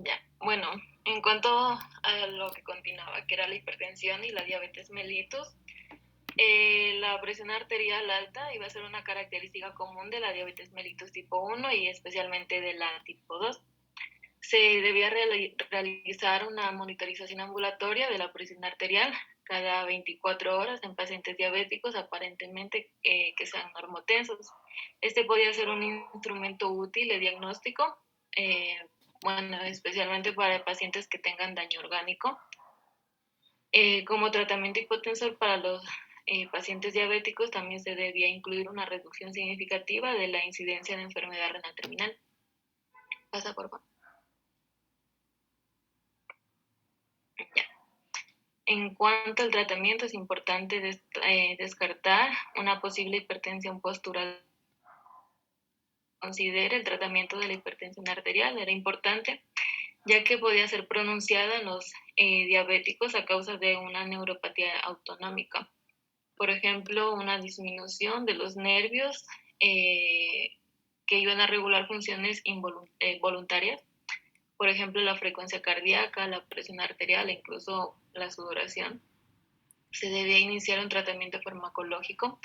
Ya, bueno, en cuanto a lo que continuaba, que era la hipertensión y la diabetes mellitus, la presión arterial alta iba a ser una característica común de la diabetes mellitus tipo 1 y especialmente de la tipo 2. Se debía realizar una monitorización ambulatoria de la presión arterial cada 24 horas en pacientes diabéticos aparentemente que sean normotensos. Este podía ser un instrumento útil de diagnóstico, eh, bueno, especialmente para pacientes que tengan daño orgánico. Como tratamiento hipotensor para los pacientes diabéticos también se debía incluir una reducción significativa de la incidencia de enfermedad renal terminal. Pasa, por favor. Ya. En cuanto al tratamiento, es importante descartar una posible hipertensión postural. Considere el tratamiento de la hipertensión arterial, era importante, ya que podía ser pronunciada en los diabéticos a causa de una neuropatía autonómica. Por ejemplo, una disminución de los nervios que iban a regular funciones voluntarias, por ejemplo, la frecuencia cardíaca, la presión arterial e incluso la sudoración. Se debía iniciar un tratamiento farmacológico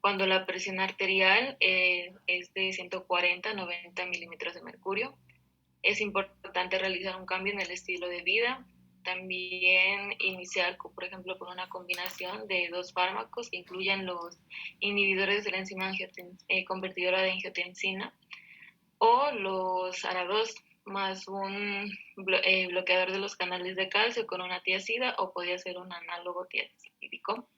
cuando la presión arterial es de 140 a 90 milímetros de mercurio. Es importante realizar un cambio en el estilo de vida. También iniciar, por ejemplo, con una combinación de dos fármacos que incluyan los inhibidores de la enzima convertidora de angiotensina o los ARA2 más un bloqueador de los canales de calcio con una tiazida o podría ser un análogo tiazídico.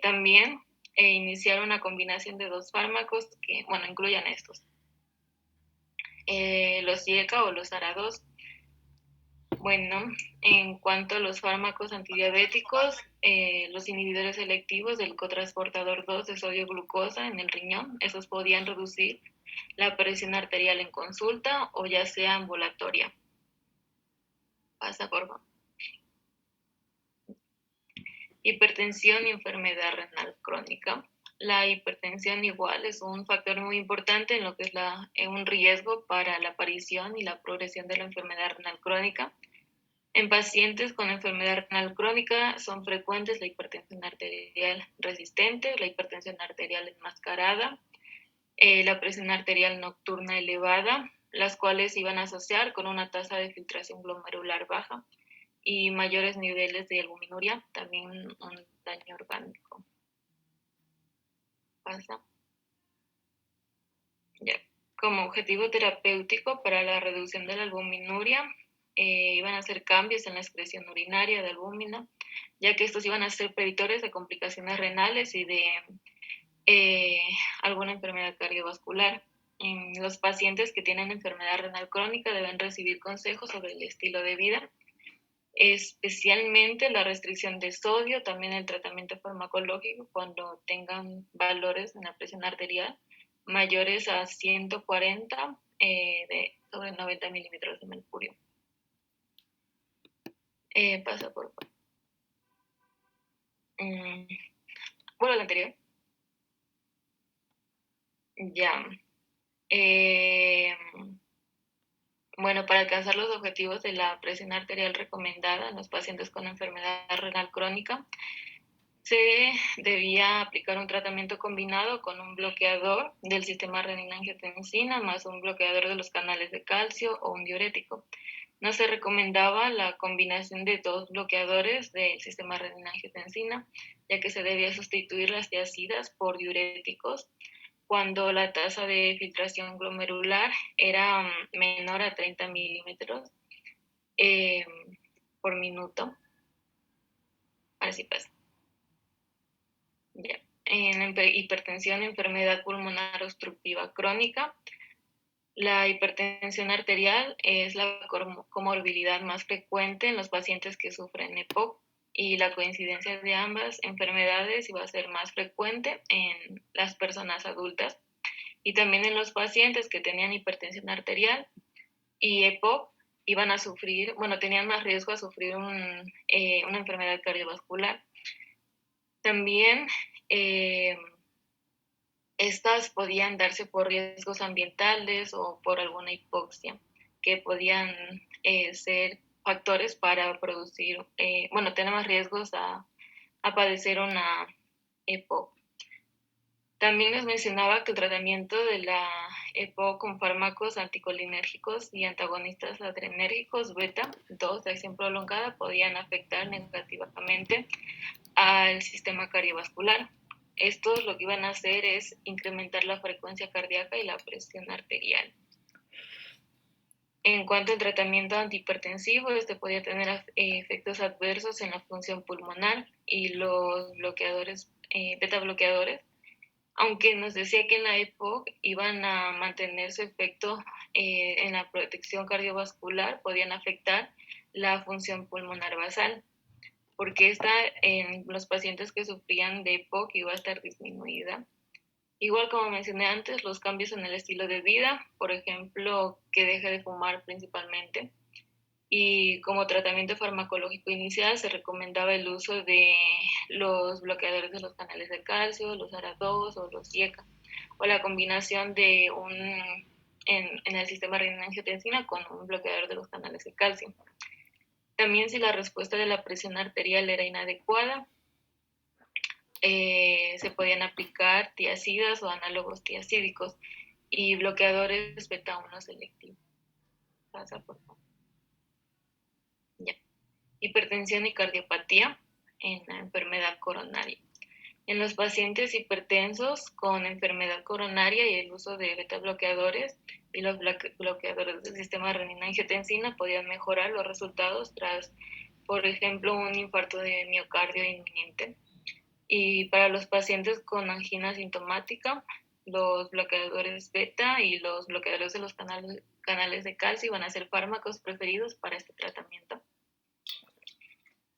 También iniciar una combinación de dos fármacos que, bueno, incluyan estos. Los IECA o los ARA2. Bueno, en cuanto a los fármacos antidiabéticos, los inhibidores selectivos del cotransportador 2 de sodio glucosa en el riñón, esos podían reducir la presión arterial en consulta o ya sea ambulatoria. Pasa, por favor. Hipertensión y enfermedad renal crónica. La hipertensión igual es un factor muy importante en lo que es un riesgo para la aparición y la progresión de la enfermedad renal crónica. En pacientes con enfermedad renal crónica son frecuentes la hipertensión arterial resistente, la hipertensión arterial enmascarada, la presión arterial nocturna elevada, las cuales iban a asociar con una tasa de filtración glomerular baja y mayores niveles de albuminuria, también un daño orgánico. Pasa. Ya. Como objetivo terapéutico para la reducción de la albuminuria, iban a hacer cambios en la excreción urinaria de albúmina, ya que estos iban a ser predictores de complicaciones renales y de alguna enfermedad cardiovascular. Los pacientes que tienen enfermedad renal crónica deben recibir consejos sobre el estilo de vida, especialmente la restricción de sodio, también el tratamiento farmacológico cuando tengan valores en la presión arterial mayores a 140 sobre 90 milímetros de mercurio. Pasa, por favor. Bueno, lo anterior. Ya. Bueno, para alcanzar los objetivos de la presión arterial recomendada en los pacientes con enfermedad renal crónica, se debía aplicar un tratamiento combinado con un bloqueador del sistema renina-angiotensina más un bloqueador de los canales de calcio o un diurético. No se recomendaba la combinación de dos bloqueadores del sistema renina-angiotensina, ya que se debía sustituir las tiazidas por diuréticos cuando la tasa de filtración glomerular era menor a 30 milímetros por minuto. Ahora sí pasa. Ya. En hipertensión, enfermedad pulmonar obstructiva crónica, la hipertensión arterial es la comorbilidad más frecuente en los pacientes que sufren EPOC y la coincidencia de ambas enfermedades iba a ser más frecuente en las personas adultas y también en los pacientes que tenían hipertensión arterial y EPOC iban a sufrir, bueno, tenían más riesgo a sufrir una enfermedad cardiovascular. También estas podían darse por riesgos ambientales o por alguna hipoxia que podían ser factores para producir, tener más riesgos a padecer una EPOC. También les mencionaba que el tratamiento de la EPOC con fármacos anticolinérgicos y antagonistas adrenérgicos beta 2 de acción prolongada podían afectar negativamente al sistema cardiovascular. Estos lo que iban a hacer es incrementar la frecuencia cardíaca y la presión arterial. En cuanto al tratamiento antihipertensivo, este podía tener efectos adversos en la función pulmonar y los bloqueadores, beta bloqueadores, aunque nos decía que en la EPOC iban a mantener su efecto en la protección cardiovascular, podían afectar la función pulmonar basal, porque esta en los pacientes que sufrían de EPOC iba a estar disminuida. Igual como mencioné antes, los cambios en el estilo de vida, por ejemplo, que deje de fumar principalmente. Y como tratamiento farmacológico inicial se recomendaba el uso de los bloqueadores de los canales de calcio, los ARA2 o los IECA, o la combinación de en el sistema renina-angiotensina con un bloqueador de los canales de calcio. También si la respuesta de la presión arterial era inadecuada, se podían aplicar tiazidas o análogos tiazídicos y bloqueadores beta-1 selectivos. Pasa, por favor. Ya. Hipertensión y cardiopatía en la enfermedad coronaria. En los pacientes hipertensos con enfermedad coronaria y el uso de beta bloqueadores y los bloqueadores del sistema renina-angiotensina podían mejorar los resultados tras, por ejemplo, un infarto de miocardio inminente. Y para los pacientes con angina sintomática, los bloqueadores beta y los bloqueadores de los canales de calcio van a ser fármacos preferidos para este tratamiento.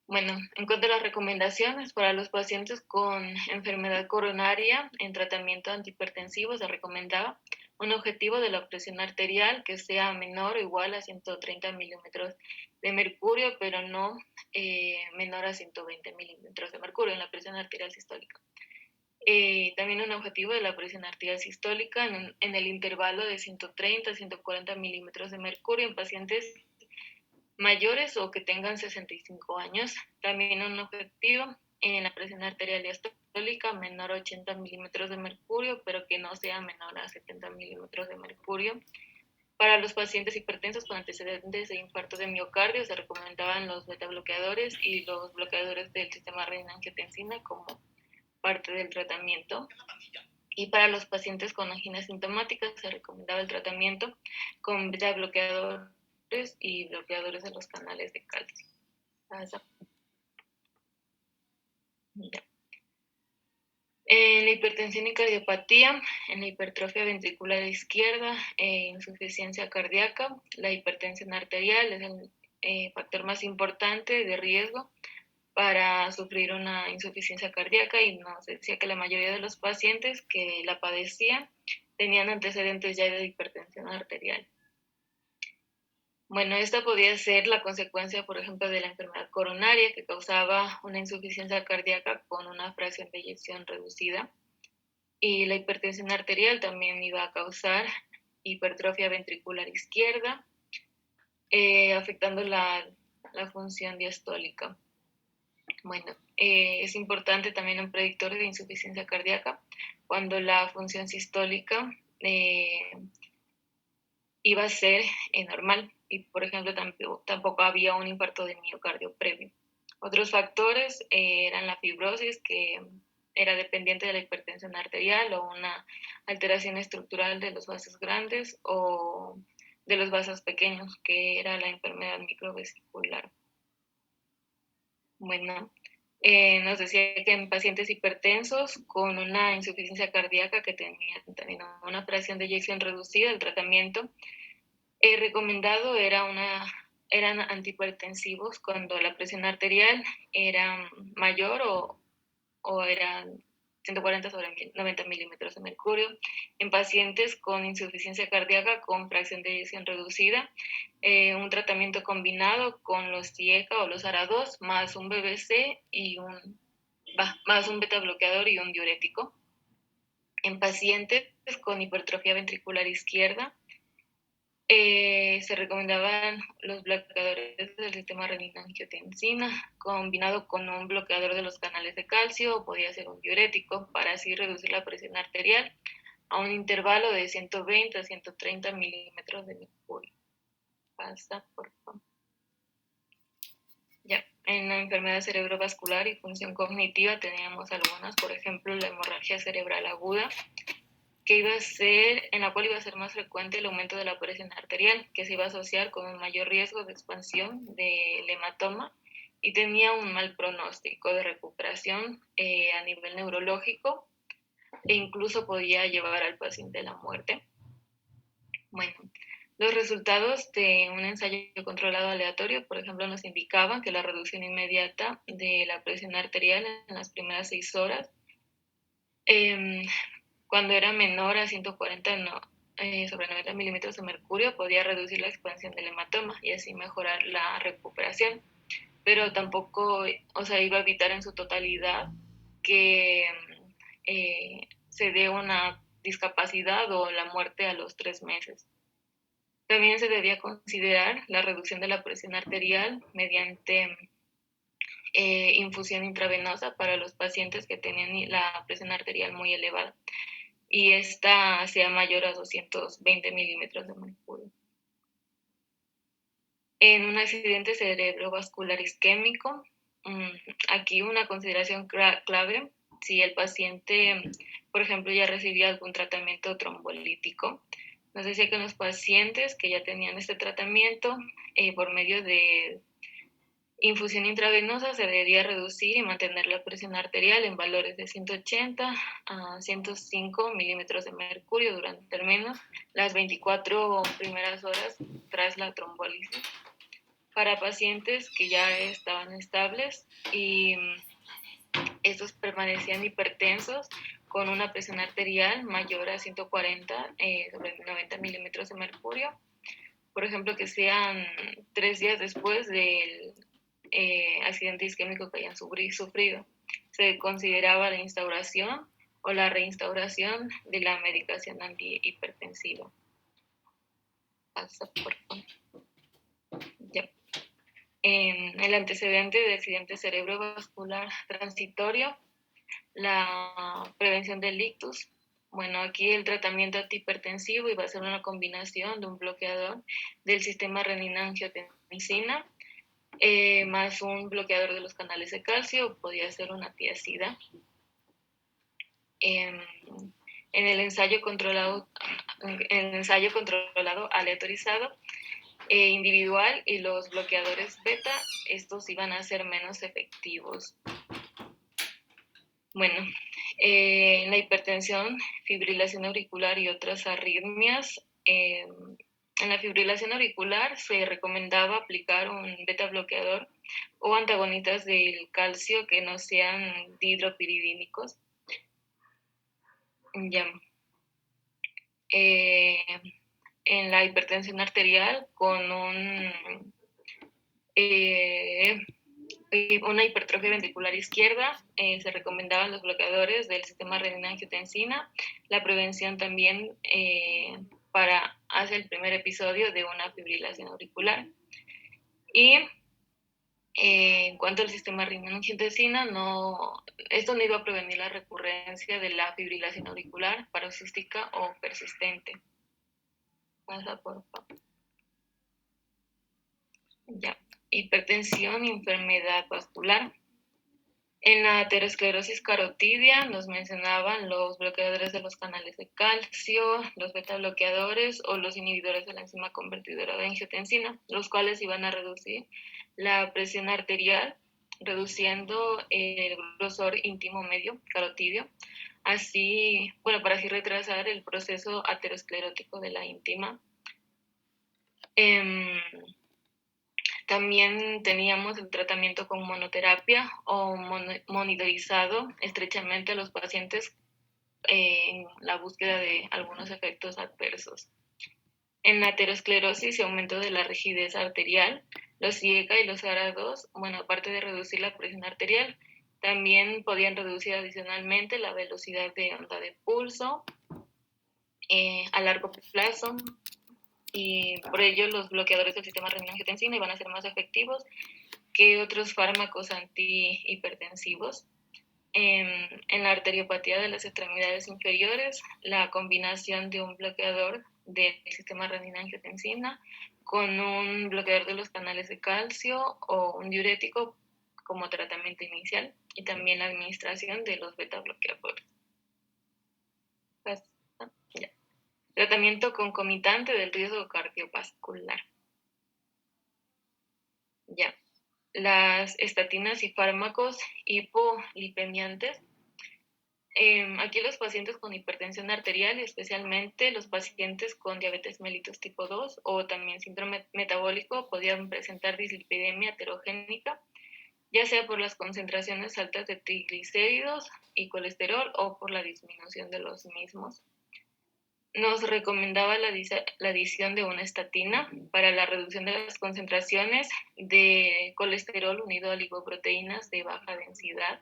Bueno, en cuanto a las recomendaciones para los pacientes con enfermedad coronaria en tratamiento antihipertensivo, se recomendaba un objetivo de la presión arterial que sea menor o igual a 130 milímetros de mercurio, pero no menor a 120 milímetros de mercurio en la presión arterial sistólica. También un objetivo de la presión arterial sistólica en el intervalo de 130 a 140 milímetros de mercurio en pacientes mayores o que tengan 65 años. También un objetivo en la presión arterial diastólica menor a 80 milímetros de mercurio, pero que no sea menor a 70 milímetros de mercurio. Para los pacientes hipertensos con antecedentes de infarto de miocardio se recomendaban los betabloqueadores y los bloqueadores del sistema renina-angiotensina como parte del tratamiento. Y para los pacientes con angina sintomática se recomendaba el tratamiento con betabloqueadores y bloqueadores de los canales de calcio. Mira. En la hipertensión y cardiopatía, en la hipertrofia ventricular izquierda, insuficiencia cardíaca, la hipertensión arterial es el factor más importante de riesgo para sufrir una insuficiencia cardíaca, y nos decía que la mayoría de los pacientes que la padecían tenían antecedentes ya de hipertensión arterial. Bueno, esta podía ser la consecuencia, por ejemplo, de la enfermedad coronaria que causaba una insuficiencia cardíaca con una fracción de eyección reducida. Y la hipertensión arterial también iba a causar hipertrofia ventricular izquierda, afectando la función diastólica. Bueno, es importante también un predictor de insuficiencia cardíaca cuando la función sistólica iba a ser normal y, por ejemplo, tampoco había un infarto de miocardio previo. Otros factores eran la fibrosis, que era dependiente de la hipertensión arterial, o una alteración estructural de los vasos grandes o de los vasos pequeños, que era la enfermedad microvesicular. Bueno, nos decía que en pacientes hipertensos con una insuficiencia cardíaca que tenían también una fracción de eyección reducida, el tratamiento recomendado eran antihipertensivos cuando la presión arterial era mayor o eran 140 sobre 90 milímetros de mercurio. En pacientes con insuficiencia cardíaca con fracción de eyección reducida, un tratamiento combinado con los TIECA o los ARA2 más un BBC y más un beta bloqueador y un diurético. En pacientes con hipertrofia ventricular izquierda, Se recomendaban los bloqueadores del sistema renina-angiotensina combinado con un bloqueador de los canales de calcio, o podía ser un diurético, para así reducir la presión arterial a un intervalo de 120 a 130 milímetros de mercurio. Pasa, por favor. Ya, en la enfermedad cerebrovascular y función cognitiva teníamos algunas, por ejemplo, la hemorragia cerebral aguda, en la cual iba a ser más frecuente el aumento de la presión arterial, que se iba a asociar con un mayor riesgo de expansión del hematoma y tenía un mal pronóstico de recuperación a nivel neurológico e incluso podía llevar al paciente a la muerte. Bueno, los resultados de un ensayo controlado aleatorio, por ejemplo, nos indicaban que la reducción inmediata de la presión arterial en las primeras 6 horas, cuando era menor a 140 sobre 90 milímetros de mercurio, podía reducir la expansión del hematoma y así mejorar la recuperación. Pero tampoco, iba a evitar en su totalidad que se dé una discapacidad o la muerte a los 3 meses. También se debía considerar la reducción de la presión arterial mediante infusión intravenosa para los pacientes que tenían la presión arterial muy elevada y esta sea mayor a 220 milímetros de mercurio. En un accidente cerebrovascular isquémico, aquí una consideración clave, si el paciente, por ejemplo, ya recibía algún tratamiento trombolítico, nos decía que en los pacientes que ya tenían este tratamiento, por medio de infusión intravenosa, se debía reducir y mantener la presión arterial en valores de 180 a 105 milímetros de mercurio durante al menos las 24 primeras horas tras la trombólisis. Para pacientes que ya estaban estables y estos permanecían hipertensos con una presión arterial mayor a 140 sobre 90 milímetros de mercurio, por ejemplo, que sean 3 días después del accidente isquémico que hayan sufrido. Se consideraba la instauración o la reinstauración de la medicación antihipertensiva. Pasa, por favor. Ya. En el antecedente de accidente cerebrovascular transitorio, la prevención del ictus. Bueno, aquí el tratamiento antihipertensivo iba a ser una combinación de un bloqueador del sistema renina-angiotensina más un bloqueador de los canales de calcio, podía ser una tiazida. En el ensayo controlado aleatorizado individual y los bloqueadores beta, estos iban a ser menos efectivos. Bueno, en la hipertensión, fibrilación auricular y otras arritmias, en la fibrilación auricular se recomendaba aplicar un beta bloqueador o antagonistas del calcio que no sean dihidropiridínicos. Ya. En la hipertensión arterial con una hipertrofia ventricular izquierda, se recomendaban los bloqueadores del sistema renina-angiotensina, la prevención también para hacer el primer episodio de una fibrilación auricular. Y en cuanto al sistema renina-angiotensina, esto no iba a prevenir la recurrencia de la fibrilación auricular paroxística o persistente. Pasa, por favor. Ya. Hipertensión y enfermedad vascular. En la aterosclerosis carotidia nos mencionaban los bloqueadores de los canales de calcio, los beta bloqueadores o los inhibidores de la enzima convertidora de angiotensina, los cuales iban a reducir la presión arterial, reduciendo el grosor íntimo medio carotidio, para así retrasar el proceso aterosclerótico de la íntima. También teníamos el tratamiento con monoterapia o monitorizado estrechamente a los pacientes en la búsqueda de algunos efectos adversos. En la aterosclerosis y aumento de la rigidez arterial, los IECA y los ARA2, aparte de reducir la presión arterial, también podían reducir adicionalmente la velocidad de onda de pulso a largo plazo. y por ello los bloqueadores del sistema renina-angiotensina iban a ser más efectivos que otros fármacos antihipertensivos. En la arteriopatía de las extremidades inferiores, la combinación de un bloqueador del sistema renina-angiotensina con un bloqueador de los canales de calcio o un diurético como tratamiento inicial, y también la administración de los beta bloqueadores. Ya. Tratamiento concomitante del riesgo cardiovascular. Ya. Las estatinas y fármacos hipolipemiantes. Aquí los pacientes con hipertensión arterial, especialmente los pacientes con diabetes mellitus tipo 2 o también síndrome metabólico, podían presentar dislipidemia heterogénica, ya sea por las concentraciones altas de triglicéridos y colesterol o por la disminución de los mismos. Nos recomendaba la adición de una estatina para la reducción de las concentraciones de colesterol unido a lipoproteínas de baja densidad.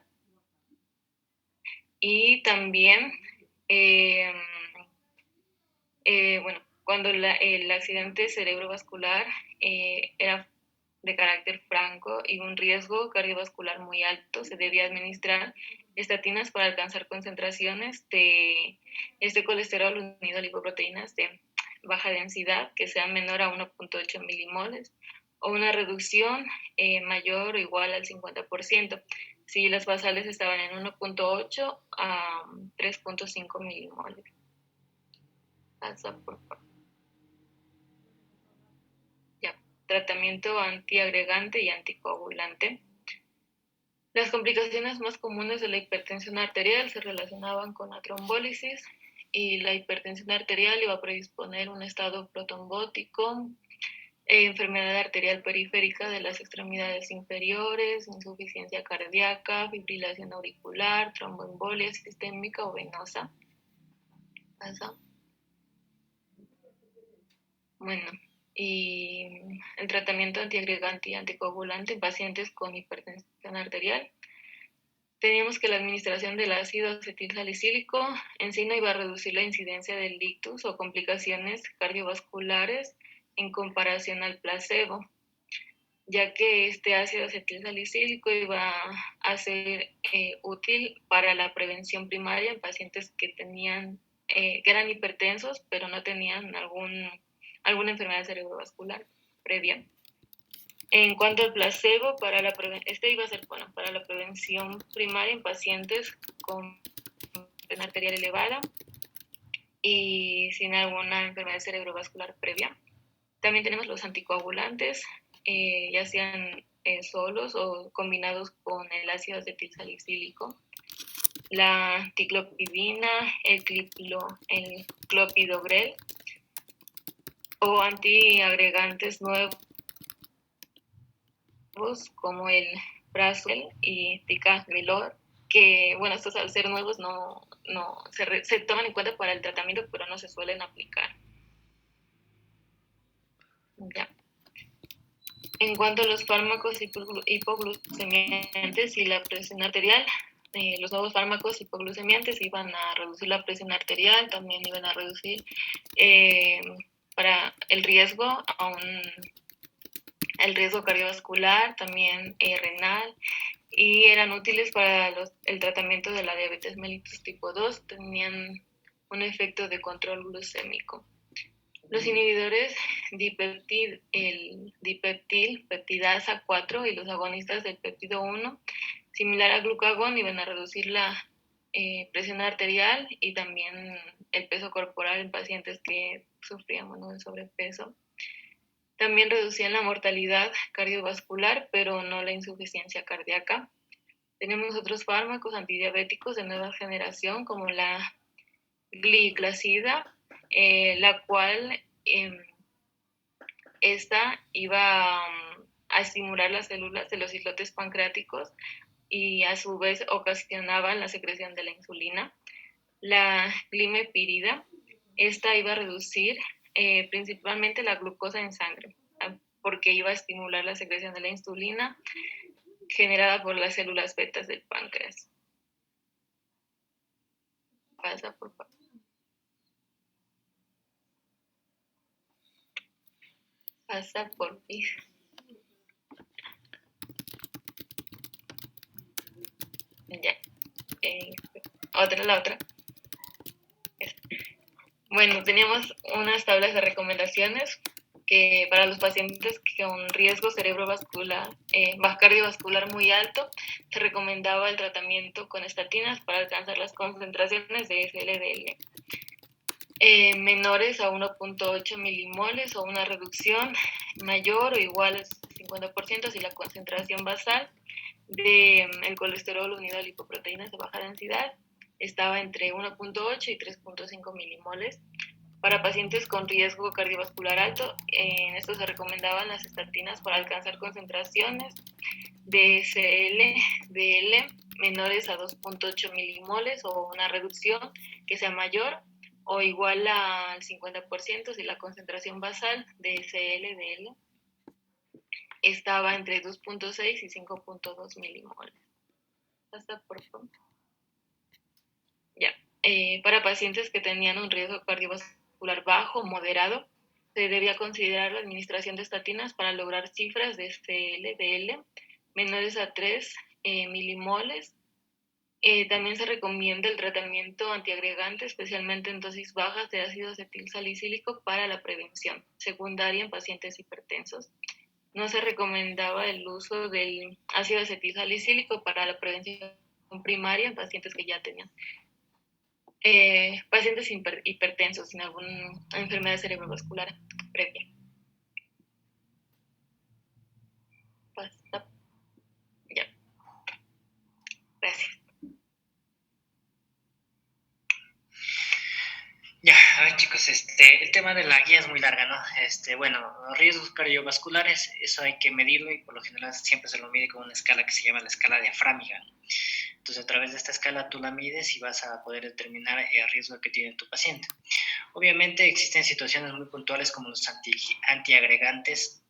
Y también, cuando el accidente cerebrovascular era de carácter franco y un riesgo cardiovascular muy alto, se debía administrar estatinas para alcanzar concentraciones de este colesterol unido a lipoproteínas de baja densidad que sea menor a 1.8 milimoles o una reducción mayor o igual al 50%. Si las basales estaban en 1.8 a 3.5 milimoles. Pasa, por favor. Ya. Tratamiento antiagregante y anticoagulante. Las complicaciones más comunes de la hipertensión arterial se relacionaban con la trombólisis, y la hipertensión arterial iba a predisponer un estado protrombótico, enfermedad arterial periférica de las extremidades inferiores, insuficiencia cardíaca, fibrilación auricular, tromboembolia sistémica o venosa. ¿Pasa? Bueno, y el tratamiento antiagregante y anticoagulante en pacientes con hipertensión arterial. Teníamos que la administración del ácido acetilsalicílico en sí no iba a reducir la incidencia del ictus o complicaciones cardiovasculares en comparación al placebo, ya que este ácido acetilsalicílico iba a ser útil para la prevención primaria en pacientes que eran hipertensos, pero no tenían alguna enfermedad cerebrovascular previa. En cuanto al placebo, este iba a ser para la prevención primaria en pacientes con presión arterial elevada y sin alguna enfermedad cerebrovascular previa. También tenemos los anticoagulantes, ya sean solos o combinados con el ácido acetilsalicílico, la ticlopidina, el clopidogrel, o antiagregantes nuevos como el Prasuel y Ticagrelor, que estos al ser nuevos no se toman en cuenta para el tratamiento, pero no se suelen aplicar. Ya. En cuanto a los fármacos hipoglucemiantes y la presión arterial, los nuevos fármacos hipoglucemiantes iban a reducir la presión arterial, también iban a reducir para el riesgo el riesgo cardiovascular, también renal, y eran útiles para el tratamiento de la diabetes mellitus tipo 2, tenían un efecto de control glucémico. Los inhibidores el dipeptil, peptidasa 4 y los agonistas del péptido 1, similar al glucagón, iban a reducir la presión arterial y también el peso corporal en pacientes que sufrían de sobrepeso. También reducían la mortalidad cardiovascular, pero no la insuficiencia cardíaca. Tenemos otros fármacos antidiabéticos de nueva generación, como la gliclazida, la cual esta iba a estimular las células de los islotes pancreáticos y a su vez ocasionaba la secreción de la insulina. La glimepirida, esta iba a reducir principalmente la glucosa en sangre, porque iba a estimular la secreción de la insulina generada por las células betas del páncreas. Pasa, por favor. Pasa por ti. Ya. La otra. Bueno, teníamos unas tablas de recomendaciones que para los pacientes con riesgo cerebrovascular, cardiovascular muy alto, se recomendaba el tratamiento con estatinas para alcanzar las concentraciones de SLDL menores a 1.8 milimoles o una reducción mayor o igual al 50% si la concentración basal del colesterol unido a lipoproteínas de baja densidad estaba entre 1.8 y 3.5 milimoles. Para pacientes con riesgo cardiovascular alto, en esto se recomendaban las estatinas para alcanzar concentraciones de SLDL menores a 2.8 milimoles o una reducción que sea mayor o igual al 50% si la concentración basal de SLDL estaba entre 2.6 y 5.2 milimoles. Hasta por favor. Ya. Para pacientes que tenían un riesgo cardiovascular bajo o moderado, se debía considerar la administración de estatinas para lograr cifras de SLDL menores a 3 milimoles. También se recomienda el tratamiento antiagregante, especialmente en dosis bajas de ácido acetilsalicílico para la prevención secundaria en pacientes hipertensos. No se recomendaba el uso del ácido acetilsalicílico para la prevención primaria en pacientes que ya tenían pacientes hipertensos sin alguna enfermedad cerebrovascular previa. Basta. Ya. Gracias. Ya, a ver chicos, el tema de la guía es muy larga, ¿no? Bueno, riesgos cardiovasculares, eso hay que medirlo y por lo general siempre se lo mide con una escala que se llama la escala diafrámica. Entonces, a través de esta escala tú la mides y vas a poder determinar el riesgo que tiene tu paciente. Obviamente existen situaciones muy puntuales como los antiagregantes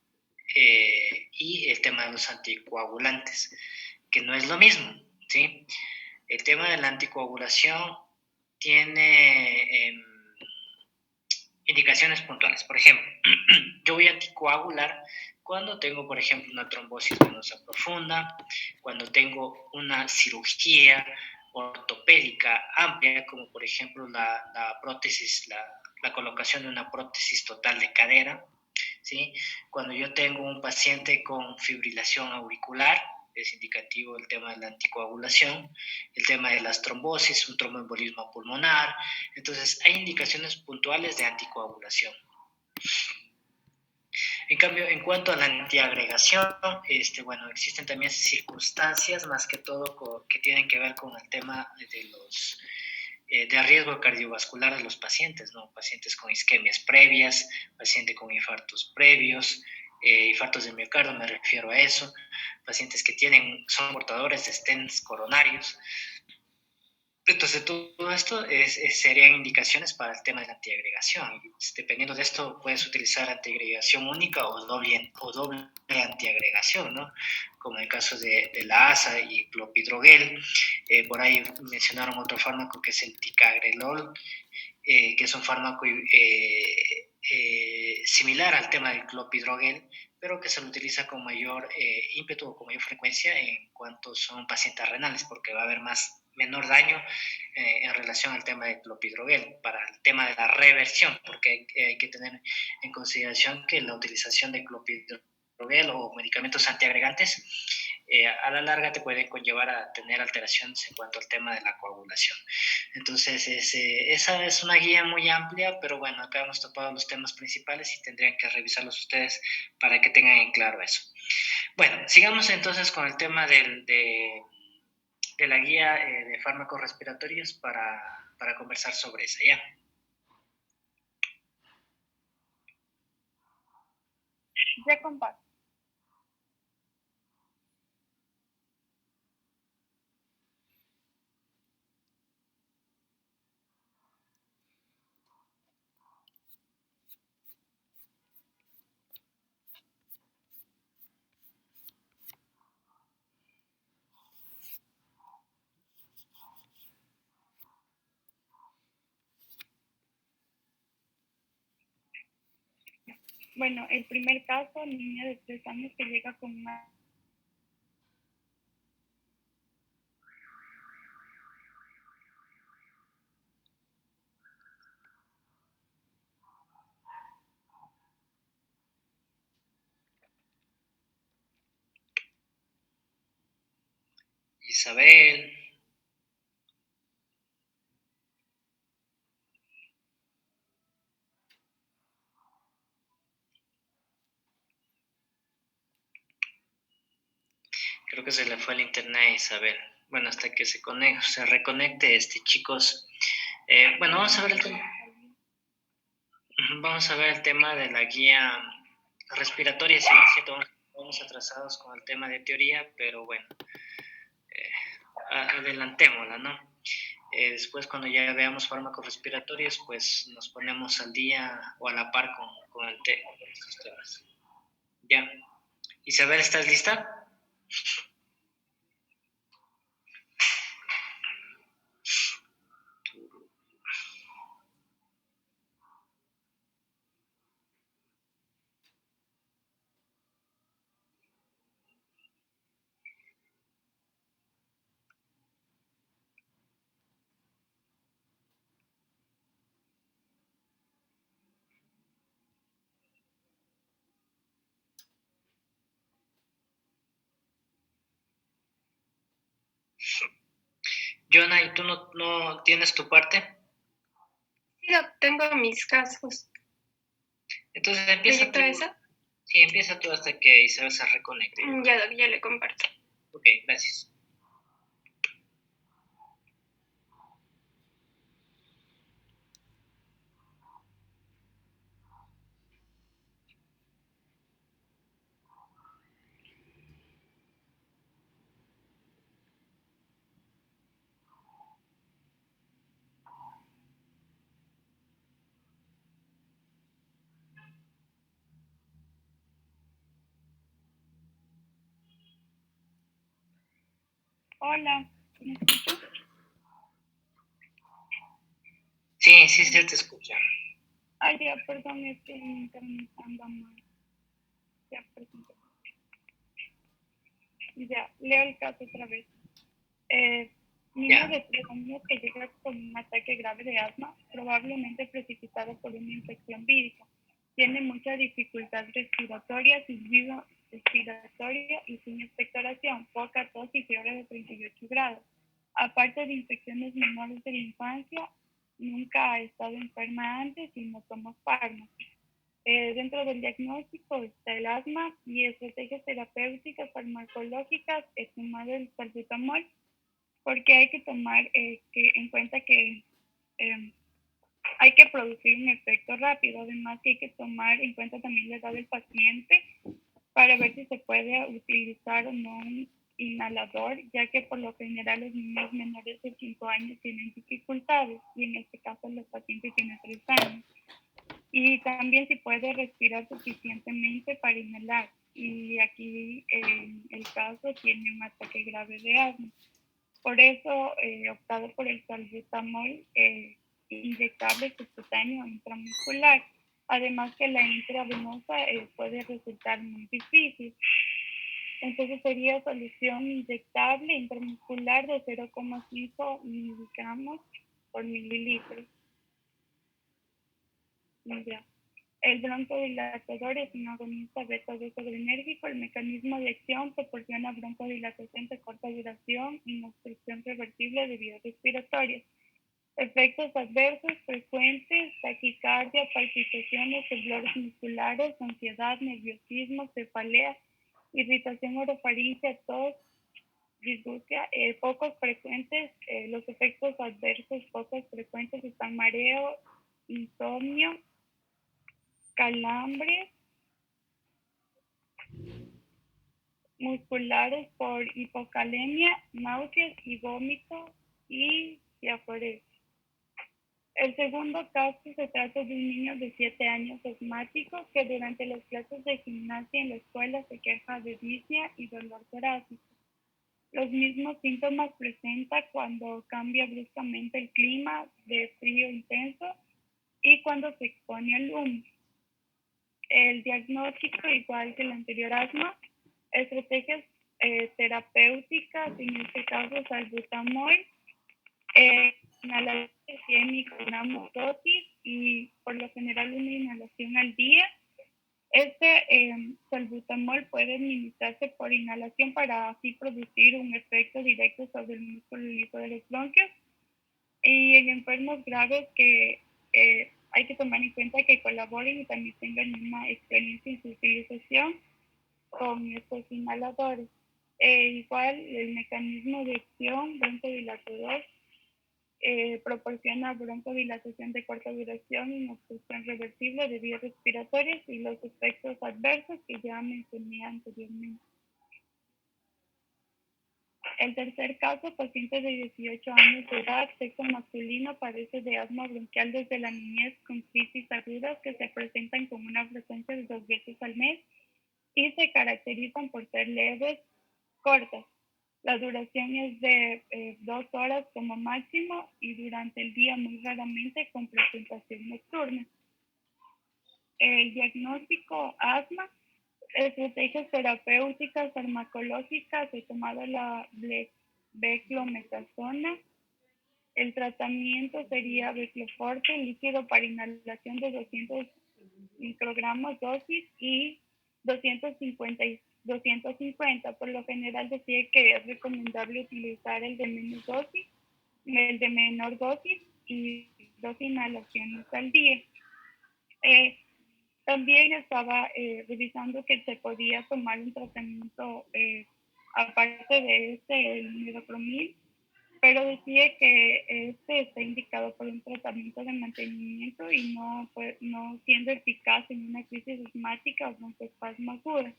y el tema de los anticoagulantes, que no es lo mismo, ¿sí? El tema de la anticoagulación tiene indicaciones puntuales. Por ejemplo, yo voy a anticoagular cuando tengo, por ejemplo, una trombosis venosa profunda, cuando tengo una cirugía ortopédica amplia, como por ejemplo la prótesis, la colocación de una prótesis total de cadera, ¿sí? Cuando yo tengo un paciente con fibrilación auricular, es indicativo el tema de la anticoagulación, el tema de las trombosis, un tromboembolismo pulmonar. Entonces, hay indicaciones puntuales de anticoagulación. En cambio, en cuanto a la antiagregación, bueno, existen también circunstancias, más que todo, que tienen que ver con el tema de los de riesgo cardiovascular de los pacientes, ¿no? Pacientes con isquemias previas, pacientes con infartos previos, infartos de miocardio, me refiero a eso, pacientes que son portadores de stents coronarios. Entonces, todo esto serían indicaciones para el tema de la antiagregación. Y, dependiendo de esto, puedes utilizar antiagregación única o doble antiagregación, ¿no? Como en el caso de la ASA y clopidogrel. Por ahí mencionaron otro fármaco que es el ticagrelol, que es un fármaco similar al tema del clopidogrel, pero que se lo utiliza con mayor ímpetu o con mayor frecuencia en cuanto son pacientes renales, porque va a haber menor daño en relación al tema de clopidogrel, para el tema de la reversión, porque hay que tener en consideración que la utilización de clopidogrel o medicamentos antiagregantes a la larga te pueden conllevar a tener alteraciones en cuanto al tema de la coagulación. Entonces, esa es una guía muy amplia, pero bueno, acá hemos topado los temas principales y tendrían que revisarlos ustedes para que tengan en claro eso. Bueno, sigamos entonces con el tema de la guía de fármacos respiratorios para conversar sobre eso, ¿ya? Ya comparto. Bueno, el primer caso, niña de 3 años que llega con una... Isabel. Creo que se le fue el internet a Isabel. Bueno, hasta que se reconecte, chicos. Bueno, vamos a ver el tema. Vamos a ver el tema de la guía respiratoria. Si es cierto, vamos atrasados con el tema de teoría, pero bueno, adelantémosla, ¿no? Después, cuando ya veamos fármacos respiratorios, pues nos ponemos al día o a la par con estos temas. Ya. Isabel, ¿estás lista? Jonah, ¿y tú no tienes tu parte? Sí, tengo mis casos. Entonces empieza tú. ¿Eso? Sí, empieza tú hasta que Isabel se reconecte. Ya le comparto. Ok, gracias. Hola, ¿me escuchas? Sí, se te escucha. Ay, ya, perdón, es que mi internet anda mal. Ya, presento. Ya, leo el caso otra vez. Niño de 3 años que llega con un ataque grave de asma, probablemente precipitado por una infección vírica. Tiene mucha dificultad respiratoria, silbido respiratorio y sin expectoración, poca tos y fiebre de 38 grados. Aparte de infecciones menores de la infancia, nunca ha estado enferma antes y no toma fármacos. Dentro del diagnóstico está el asma y estrategias terapéuticas farmacológicas, sumado el salbutamol, porque hay que tomar en cuenta que hay que producir un efecto rápido. Además, que hay que tomar en cuenta también la edad del paciente para ver si se puede utilizar o no un inhalador, ya que por lo general los niños menores de 5 años tienen dificultades y en este caso los pacientes tienen 3 años. Y también si puede respirar suficientemente para inhalar. Y aquí el caso tiene un ataque grave de asma. Por eso optado por el salbutamol inyectable subcutáneo intramuscular. Además que la intravenosa puede resultar muy difícil. Entonces sería solución inyectable intramuscular de 0,5 miligramos por mililitro. Ya. El broncodilatador es un agonista beta-2-adrenérgico. El mecanismo de acción proporciona broncodilatación de corta duración y una obstrucción reversible de vías respiratorias. Efectos adversos frecuentes: taquicardia, palpitaciones, temblores musculares, ansiedad, nerviosismo, cefalea, irritación orofaringea, tos, disgustia. Pocos frecuentes, los efectos adversos pocos frecuentes están mareo, insomnio, calambres musculares por hipocalemia, náuseas y vómito y diaforesia. El segundo caso se trata de un niño de 7 años asmático que durante las clases de gimnasia en la escuela se queja de disnea y dolor torácico. Los mismos síntomas presenta cuando cambia bruscamente el clima de frío intenso y cuando se expone al humo. El diagnóstico, igual que el anterior asma, estrategias terapéuticas, en este caso salbutamol, inhalación de 100 microgramos dosis y por lo general una inhalación al día. Salbutamol puede administrarse por inhalación para así producir un efecto directo sobre el músculo liso de los bronquios. Y en enfermos graves que hay que tomar en cuenta que colaboren y también tengan una experiencia en su utilización con estos inhaladores. Igual el mecanismo de acción broncodilatador proporciona broncodilatación de corta duración y obstrucción reversible de vías respiratorias y los efectos adversos que ya mencioné anteriormente. El tercer caso, paciente de 18 años de edad, sexo masculino, padece de asma bronquial desde la niñez con crisis agudas que se presentan con una frecuencia de 2 veces al mes y se caracterizan por ser leves, cortas. La duración es de 2 horas como máximo y durante el día muy raramente con presentación nocturna. El diagnóstico asma, estrategias terapéuticas farmacológicas, he tomado la beclometasona. El tratamiento sería becloforte, líquido para inhalación de 200 microgramos dosis y 250. Por lo general decía que es recomendable utilizar el de menor dosis y 2 inhalaciones al día. También estaba revisando que se podía tomar un tratamiento aparte de el metoclopramid, pero decía que este está indicado por un tratamiento de mantenimiento y no siendo eficaz en una crisis asmática o broncoespasmo aguda.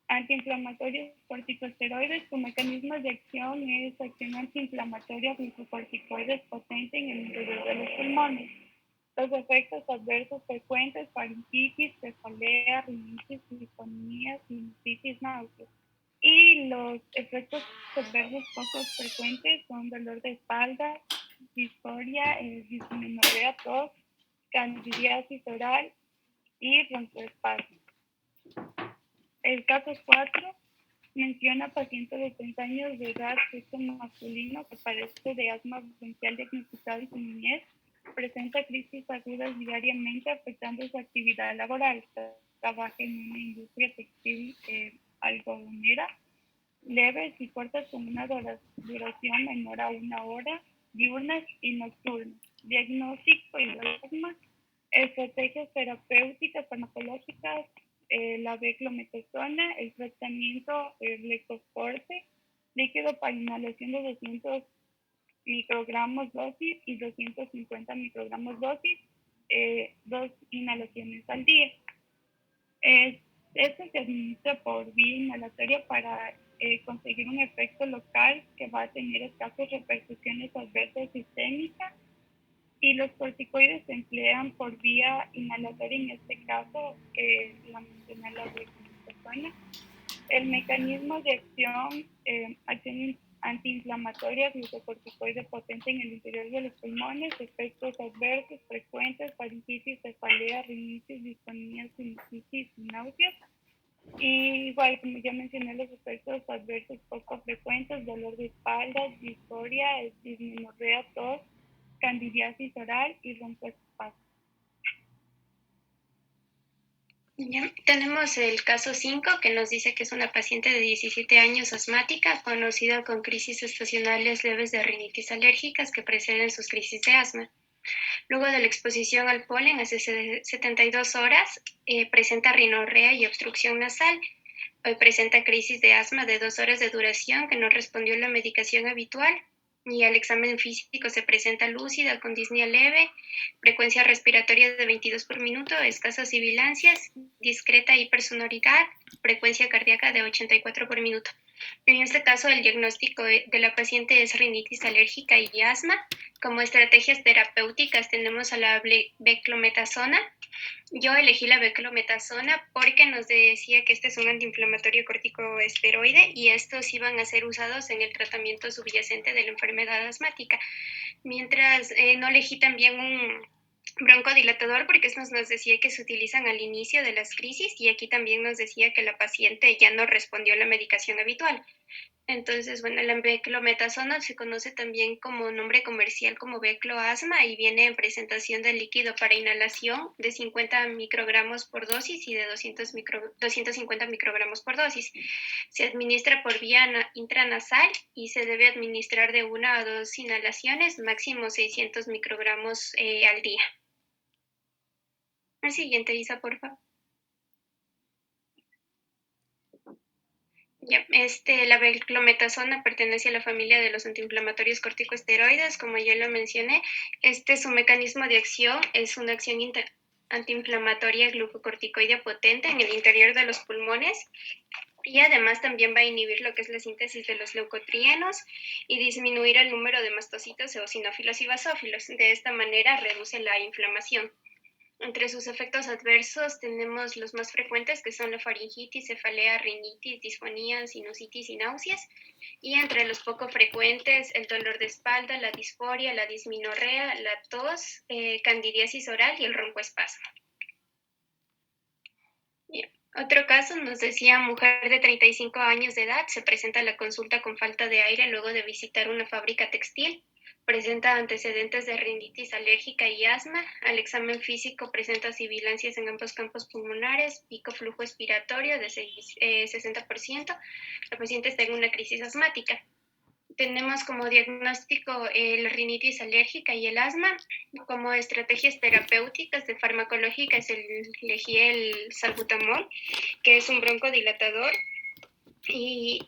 Antiinflamatorios corticosteroides, su mecanismo de acción es acción antiinflamatoria glucocorticoides potente en el interior de los pulmones. Los efectos adversos frecuentes, faringitis, cefalea, rinitis, disfonía, sinusitis, náuseas. Y los efectos adversos poco frecuentes son dolor de espalda, disforia, dismenorrea, tos, candidiasis oral y broncoespasmo. El caso 4 menciona paciente de 30 años de edad, sexo masculino, que padece de asma bronquial diagnosticado en su niñez, presenta crisis agudas diariamente afectando su actividad laboral. Trabaja en una industria textil algodonera, leves y cortas con una duración menor a 1 hora, diurnas y nocturnas. Diagnóstico y asma, estrategias terapéuticas farmacológicas, la beclometasona, el tratamiento blecoforte, líquido para inhalación de 200 microgramos dosis y 250 microgramos dosis, 2 inhalaciones al día. Esto se administra por vía inhalatoria para conseguir un efecto local que va a tener escasas repercusiones adversas sistémicas, y los corticoides se emplean por vía inhalatoria, en este caso la mencioné la beclometasona. El mecanismo de acción antiinflamatoria glucocorticoide potente en el interior de los pulmones, efectos adversos frecuentes, faringitis, cefalea, rinitis, disfonía, sinusitis y náuseas. Y igual, como ya mencioné, los efectos adversos poco frecuentes, dolor de espalda, disforia, dismenorrea, tos, candidiasis oral y broncoespasmo. Tenemos el caso 5 que nos dice que es una paciente de 17 años asmática conocida con crisis estacionales leves de rinitis alérgicas que preceden sus crisis de asma. Luego de la exposición al polen hace 72 horas, presenta rinorrea y obstrucción nasal. Hoy presenta crisis de asma de 2 horas de duración que no respondió a la medicación habitual. Y al examen físico se presenta lúcida con disnea leve, frecuencia respiratoria de 22 por minuto, escasas sibilancias, discreta hipersonoridad, frecuencia cardíaca de 84 por minuto. En este caso, el diagnóstico de la paciente es rinitis alérgica y asma. Como estrategias terapéuticas tenemos a la beclometasona. Yo elegí la beclometasona porque nos decía que este es un antiinflamatorio corticosteroide y estos iban a ser usados en el tratamiento subyacente de la enfermedad asmática. Mientras no elegí también broncodilatador porque nos decía que se utilizan al inicio de las crisis y aquí también nos decía que la paciente ya no respondió a la medicación habitual. Entonces, bueno, la beclometasona se conoce también como nombre comercial como becloasma y viene en presentación de líquido para inhalación de 50 microgramos por dosis y de 250 microgramos por dosis. Se administra por vía intranasal y se debe administrar de 1 a 2 inhalaciones, máximo 600 microgramos al día. El siguiente, Isa, por favor. Ya, la beclometasona pertenece a la familia de los antiinflamatorios corticosteroides, como ya lo mencioné. Su mecanismo de acción es una acción antiinflamatoria glucocorticoide potente en el interior de los pulmones y además también va a inhibir lo que es la síntesis de los leucotrienos y disminuir el número de mastocitos, eosinófilos y basófilos. De esta manera reduce la inflamación. Entre sus efectos adversos tenemos los más frecuentes, que son la faringitis, cefalea, rinitis, disfonía, sinusitis y náuseas. Y entre los poco frecuentes, el dolor de espalda, la disforia, la disminorrea, la tos, candidiasis oral y el roncoespasmo. Bien. Otro caso nos decía, mujer de 35 años de edad, se presenta a la consulta con falta de aire luego de visitar una fábrica textil. Presenta antecedentes de rinitis alérgica y asma. Al examen físico presenta sibilancias en ambos campos pulmonares, pico flujo expiratorio de 60%. La paciente está en una crisis asmática. Tenemos como diagnóstico la rinitis alérgica y el asma. Como estrategias terapéuticas de farmacológicas elegí el salbutamol, que es un broncodilatador. Y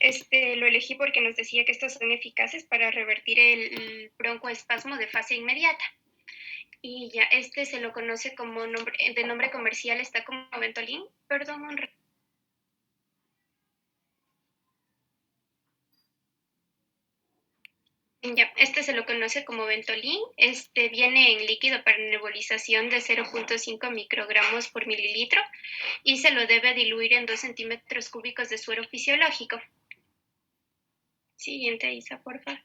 lo elegí porque nos decía que estos son eficaces para revertir el broncoespasmo de fase inmediata. Y ya se lo conoce como de nombre comercial, está como Ventolin. Perdón, ya, se lo conoce como Ventolin. Viene en líquido para nebulización de 0.5 microgramos por mililitro y se lo debe diluir en 2 centímetros cúbicos de suero fisiológico. Siguiente, Isa, por favor.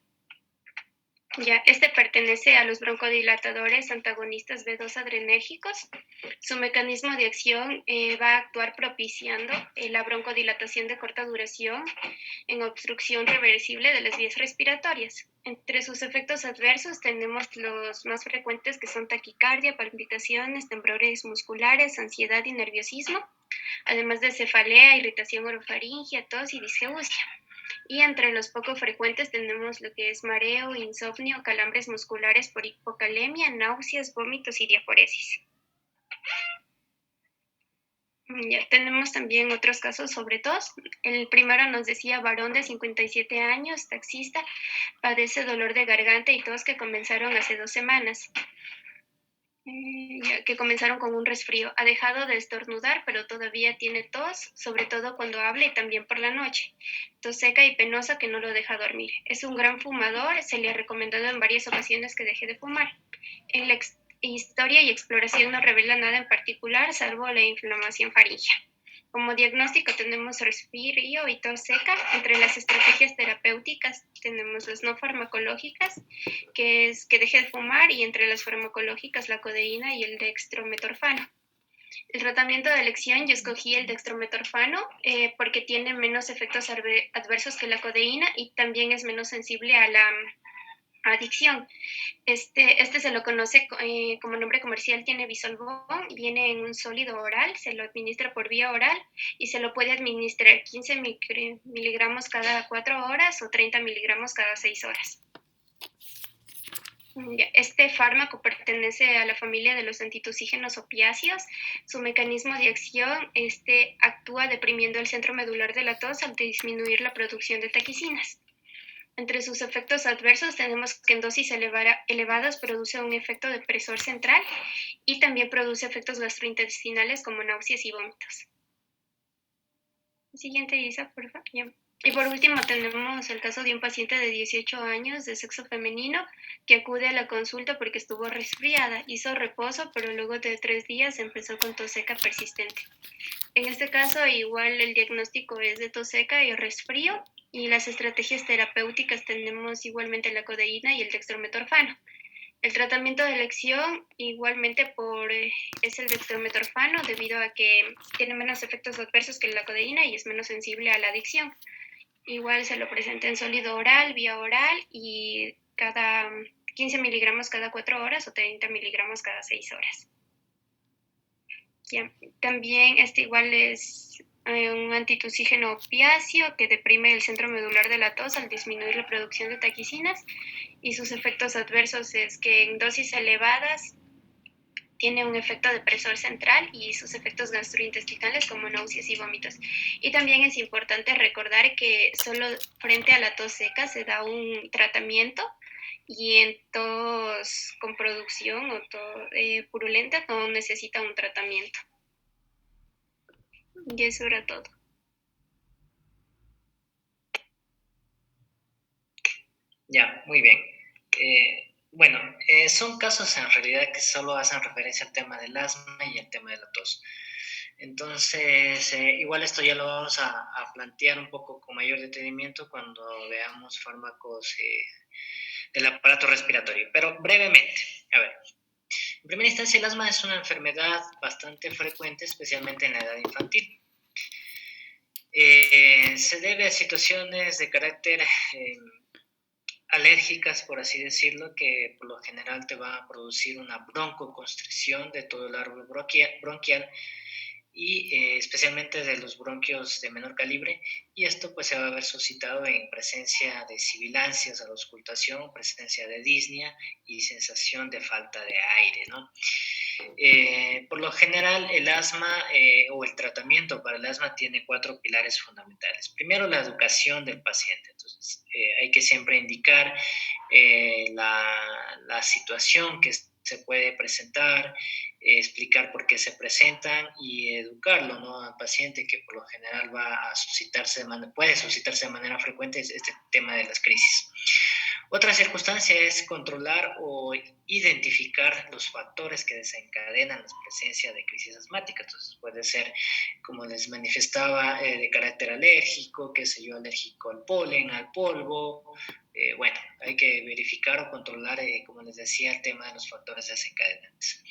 Ya, pertenece a los broncodilatadores antagonistas B2 adrenérgicos. Su mecanismo de acción va a actuar propiciando la broncodilatación de corta duración en obstrucción reversible de las vías respiratorias. Entre sus efectos adversos tenemos los más frecuentes, que son taquicardia, palpitaciones, temblores musculares, ansiedad y nerviosismo, además de cefalea, irritación orofaringea, tos y disgeusia. Y entre los poco frecuentes tenemos lo que es mareo, insomnio, calambres musculares por hipocalemia, náuseas, vómitos y diaforesis. Ya tenemos también otros casos sobre tos. El primero nos decía, varón de 57 años, taxista, padece dolor de garganta y tos que comenzaron hace 2 semanas. Que comenzaron con un resfrío. Ha dejado de estornudar, pero todavía tiene tos, sobre todo cuando habla y también por la noche. Tos seca y penosa que no lo deja dormir. Es un gran fumador, se le ha recomendado en varias ocasiones que deje de fumar. En la historia y exploración no revela nada en particular, salvo la inflamación faríngea. Como diagnóstico tenemos resfrío y tos seca. Entre las estrategias terapéuticas tenemos las no farmacológicas, que es que deje de fumar, y entre las farmacológicas la codeína y el dextrometorfano. El tratamiento de elección, yo escogí el dextrometorfano porque tiene menos efectos adversos que la codeína y también es menos sensible a la adicción. Se lo conoce como nombre comercial, tiene bisolbón, viene en un sólido oral, se lo administra por vía oral y se lo puede administrar 15 miligramos cada 4 horas o 30 miligramos cada 6 horas. Este fármaco pertenece a la familia de los antitussígenos opiáceos. Su mecanismo de acción actúa deprimiendo el centro medular de la tos al disminuir la producción de taquicinas. Entre sus efectos adversos tenemos que en dosis elevadas produce un efecto depresor central y también produce efectos gastrointestinales como náuseas y vómitos. Siguiente, Isa, por favor. Y por último tenemos el caso de un paciente de 18 años de sexo femenino que acude a la consulta porque estuvo resfriada, hizo reposo, pero luego de 3 días empezó con tos seca persistente. En este caso igual el diagnóstico es de tos seca y resfrío, y las estrategias terapéuticas tenemos igualmente la codeína y el dextrometorfano. El tratamiento de elección igualmente es el dextrometorfano, debido a que tiene menos efectos adversos que la codeína y es menos sensible a la adicción. Igual se lo presenta en sólido oral, vía oral, y cada 15 miligramos cada 4 horas o 30 miligramos cada 6 horas. También igual es un antitussígeno opiáceo que deprime el centro medular de la tos al disminuir la producción de taquicinas, y sus efectos adversos es que en dosis elevadas tiene un efecto depresor central y sus efectos gastrointestinales como náuseas y vómitos. Y también es importante recordar que solo frente a la tos seca se da un tratamiento, y en tos con producción o tos purulenta no necesita un tratamiento. Y eso era todo. Ya, muy bien. Bueno, son casos en realidad que solo hacen referencia al tema del asma y al tema de la tos. Entonces, igual esto ya lo vamos a plantear un poco con mayor detenimiento cuando veamos fármacos del aparato respiratorio. Pero brevemente, a ver, en primera instancia el asma es una enfermedad bastante frecuente, especialmente en la edad infantil. Se debe a situaciones de carácter alérgicas, por así decirlo, que por lo general te va a producir una broncoconstricción de todo el árbol bronquial y especialmente de los bronquios de menor calibre, y esto pues se va a ver suscitado en presencia de sibilancias a la auscultación, presencia de disnea y sensación de falta de aire, ¿no? Por lo general, el asma o el tratamiento para el asma tiene 4 pilares fundamentales. Primero, la educación del paciente. Entonces, hay que siempre indicar la situación que se puede presentar, explicar por qué se presentan y educarlo, ¿no?, al paciente, que por lo general va a puede suscitarse de manera frecuente este tema de las crisis. Otra circunstancia es controlar o identificar los factores que desencadenan la presencia de crisis asmáticas. Entonces puede ser, como les manifestaba, de carácter alérgico, qué sé yo, alérgico al polen, al polvo. Bueno, hay que verificar o controlar, como les decía, el tema de los factores desencadenantes.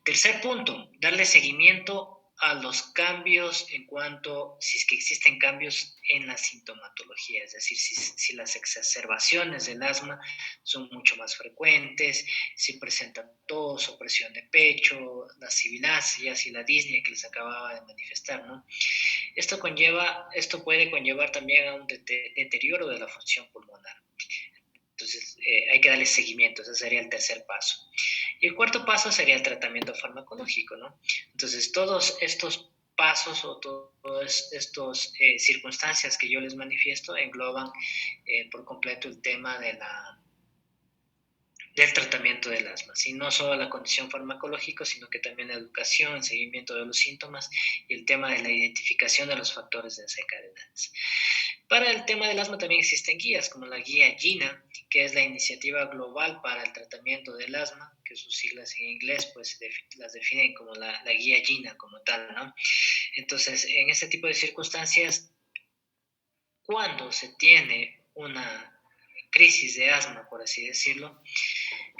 Tercer punto, darle seguimiento a los cambios en cuanto, si es que existen cambios en la sintomatología, es decir, si las exacerbaciones del asma son mucho más frecuentes, si presenta tos o presión de pecho, las sibilancias y la disnea que les acababa de manifestar, ¿no? Esto puede conllevar también a un deterioro de la función pulmonar. Entonces, hay que darle seguimiento, ese sería el tercer paso. Y el cuarto paso sería el tratamiento farmacológico, ¿no? Entonces, todos estos pasos o todas estas circunstancias que yo les manifiesto engloban por completo el tema del tratamiento del asma, ¿sí? No solo la condición farmacológica, sino que también la educación, el seguimiento de los síntomas y el tema de la identificación de los factores desencadenantes. Para el tema del asma también existen guías, como la guía GINA, que es la Iniciativa Global para el Tratamiento del Asma, que sus siglas en inglés pues las definen como la guía GINA como tal, ¿no? Entonces, en este tipo de circunstancias, cuando se tiene una crisis de asma, por así decirlo,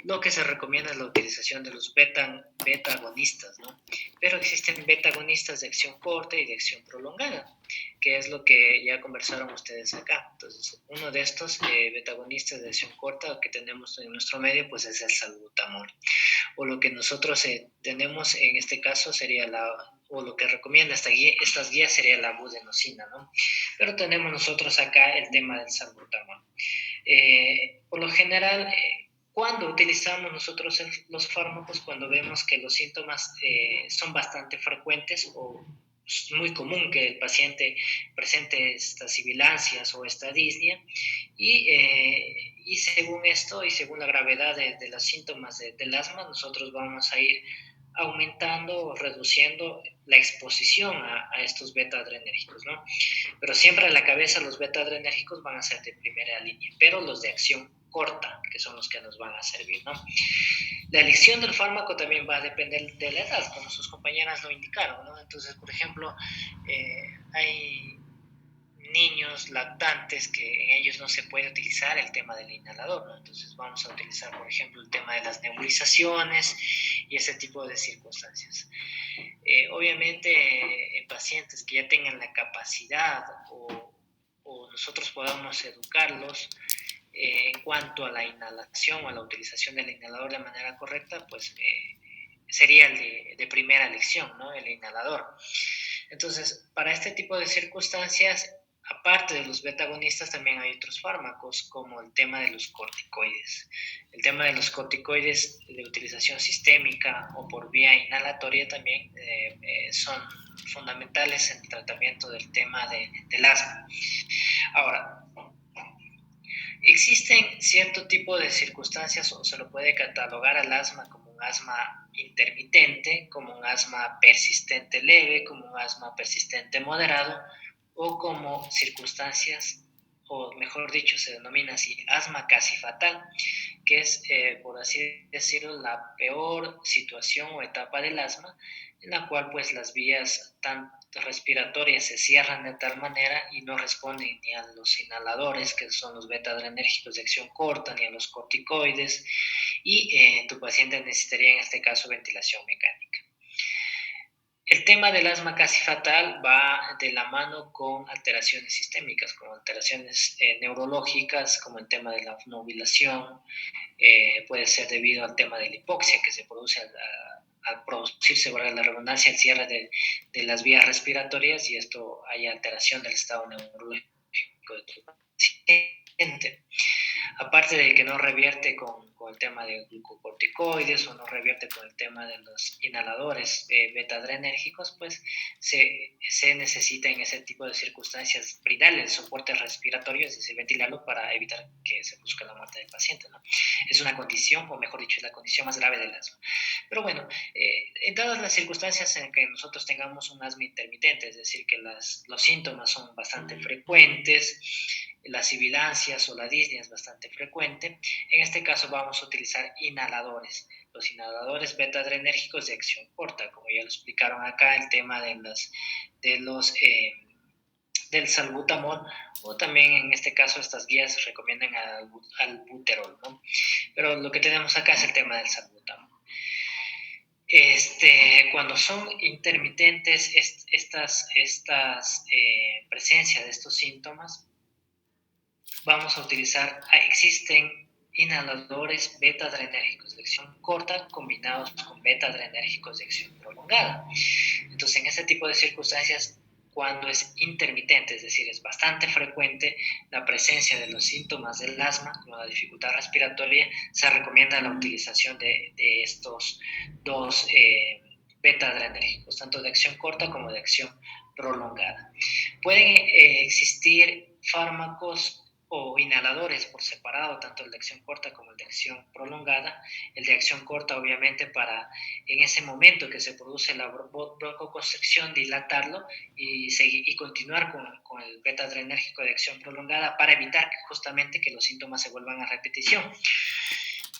lo que se recomienda es la utilización de los beta-agonistas, ¿no? Pero existen beta-agonistas de acción corta y de acción prolongada, que es lo que ya conversaron ustedes acá. Entonces, uno de estos beta-agonistas de acción corta que tenemos en nuestro medio, pues es el salbutamol. O lo que nosotros tenemos en este caso sería o lo que recomienda estas guías sería la budenosina, ¿no? Pero tenemos nosotros acá el tema del salbutamol. Por lo general, cuando utilizamos nosotros los fármacos, cuando vemos que los síntomas son bastante frecuentes o es muy común que el paciente presente estas sibilancias o esta disnea, y según esto y según la gravedad de los síntomas del asma, nosotros vamos a ir aumentando o reduciendo la exposición a estos beta-adrenérgicos, ¿no? Pero siempre a la cabeza los beta-adrenérgicos van a ser de primera línea, pero los de acción corta, que son los que nos van a servir, ¿no? La elección del fármaco también va a depender de la edad, como sus compañeras lo indicaron, ¿no? Entonces, por ejemplo, hay niños lactantes que en ellos no se puede utilizar el tema del inhalador, ¿no? Entonces vamos a utilizar, por ejemplo, el tema de las nebulizaciones y ese tipo de circunstancias. Obviamente, en pacientes que ya tengan la capacidad o nosotros podamos educarlos en cuanto a la inhalación o a la utilización del inhalador de manera correcta, pues sería el de primera elección, ¿no? El inhalador. Entonces, para este tipo de circunstancias, aparte de los beta-agonistas, también hay otros fármacos, como el tema de los corticoides. El tema de los corticoides de utilización sistémica o por vía inhalatoria también son fundamentales en el tratamiento del tema del asma. Ahora, existen cierto tipo de circunstancias, o se lo puede catalogar al asma como un asma intermitente, como un asma persistente leve, como un asma persistente moderado, o como circunstancias, o mejor dicho, se denomina así, asma casi fatal, que es, por así decirlo, la peor situación o etapa del asma, en la cual pues las vías tan respiratorias se cierran de tal manera y no responden ni a los inhaladores, que son los beta-adrenérgicos de acción corta, ni a los corticoides, y tu paciente necesitaría en este caso ventilación mecánica. El tema del asma casi fatal va de la mano con alteraciones sistémicas, como alteraciones neurológicas, como el tema de la obnubilación, puede ser debido al tema de la hipoxia que se produce al producirse, valga la redundancia, el cierre de las vías respiratorias, y esto hay alteración del estado neurológico de tu paciente. Aparte de que no revierte con el tema de glucocorticoides o no revierte con el tema de los inhaladores beta-adrenérgicos, pues se necesita en ese tipo de circunstancias brindarle el soporte respiratorio, es decir, ventilarlo para evitar que se produzca la muerte del paciente, ¿no? Es una condición, o mejor dicho, es la condición más grave del asma. Pero bueno, en todas las circunstancias en que nosotros tengamos un asma intermitente, es decir, que los síntomas son bastante frecuentes, las sibilancias o la disnea es bastante frecuente, en este caso vamos a utilizar inhaladores. Los inhaladores beta-adrenérgicos de acción corta, como ya lo explicaron acá, el tema del salbutamol, o también en este caso estas guías recomiendan albuterol, ¿no? Pero lo que tenemos acá es el tema del salbutamol. Cuando son intermitentes estas presencia de estos síntomas, vamos a utilizar, existen inhaladores beta-adrenérgicos de acción corta combinados con beta-adrenérgicos de acción prolongada. Entonces, en este tipo de circunstancias, cuando es intermitente, es decir, es bastante frecuente la presencia de los síntomas del asma, como la dificultad respiratoria, se recomienda la utilización de estos dos beta-adrenérgicos, tanto de acción corta como de acción prolongada. Pueden existir fármacos o inhaladores por separado, tanto el de acción corta como el de acción prolongada. El de acción corta, obviamente, para en ese momento que se produce la broncoconstricción, dilatarlo y continuar con el beta-adrenérgico de acción prolongada para evitar justamente que los síntomas se vuelvan a repetición.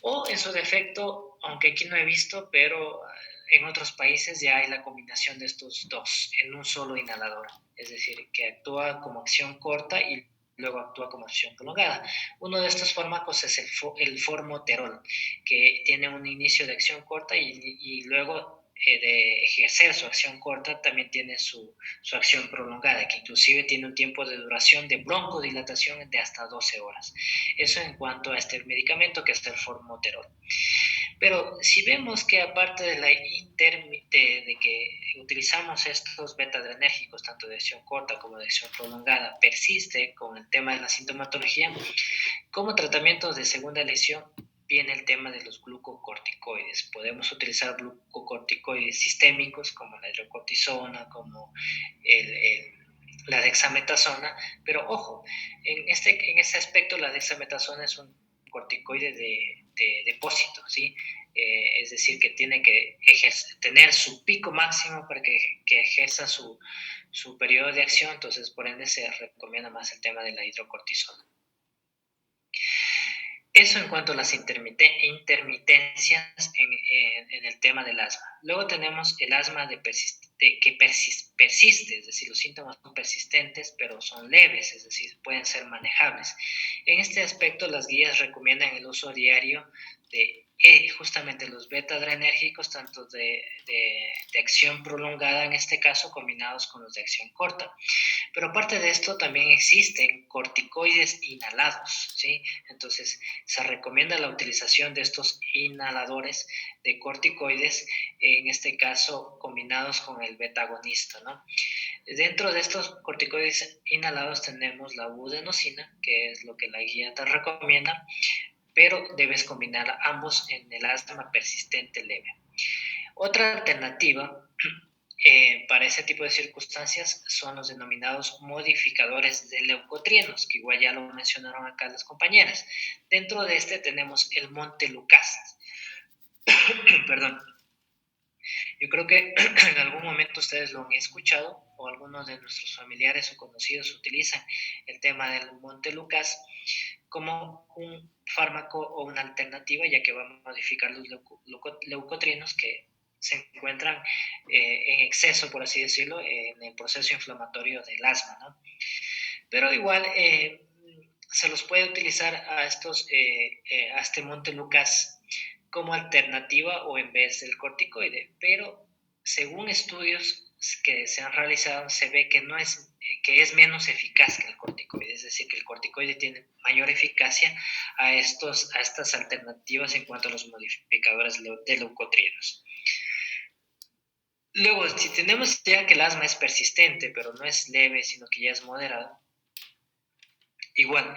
O en su defecto, aunque aquí no he visto, pero en otros países ya hay la combinación de estos dos en un solo inhalador, es decir, que actúa como acción corta y luego actúa como acción prolongada. Uno de estos fármacos es el formoterol, que tiene un inicio de acción corta y luego de ejercer su acción corta también tiene su acción prolongada, que inclusive tiene un tiempo de duración de broncodilatación de hasta 12 horas. Eso en cuanto a este medicamento, que es el formoterol. Pero si vemos que aparte de que utilizamos estos beta-adrenérgicos, tanto de acción corta como de acción prolongada, persiste con el tema de la sintomatología, como tratamiento de segunda elección viene el tema de los glucocorticoides. Podemos utilizar glucocorticoides sistémicos como la hidrocortisona, como la dexametasona, pero ojo, en este aspecto la dexametasona es un corticoide de depósito, ¿sí? Es decir, que tiene que tener su pico máximo para que ejerza su periodo de acción, entonces por ende se recomienda más el tema de la hidrocortisona. Eso en cuanto a las intermitencias en el tema del asma. Luego tenemos el asma que persiste, es decir, los síntomas son persistentes, pero son leves, es decir, pueden ser manejables. En este aspecto, las guías recomiendan el uso diario de justamente los beta-adrenérgicos, tanto de acción prolongada en este caso, combinados con los de acción corta. Pero aparte de esto, también existen corticoides inhalados, ¿sí? Entonces, se recomienda la utilización de estos inhaladores de corticoides, en este caso combinados con el beta-agonista, ¿no? Dentro de estos corticoides inhalados tenemos la budenosina, que es lo que la guía te recomienda, pero debes combinar ambos en el asma persistente leve. Otra alternativa para ese tipo de circunstancias son los denominados modificadores de leucotrienos, que igual ya lo mencionaron acá las compañeras. Dentro de este tenemos el montelukast. Perdón. Yo creo que en algún momento ustedes lo han escuchado, o algunos de nuestros familiares o conocidos utilizan el tema del montelukast como un fármaco o una alternativa, ya que va a modificar los leucotrienos que se encuentran en exceso, por así decirlo, en el proceso inflamatorio del asma, ¿no? Pero igual se los puede utilizar a este montelukast como alternativa o en vez del corticoide, pero según estudios que se han realizado, se ve que es menos eficaz que el corticoide, es decir, que el corticoide tiene mayor eficacia a estas alternativas en cuanto a los modificadores de leucotrienos. Luego, si tenemos ya que el asma es persistente, pero no es leve, sino que ya es moderado, igual,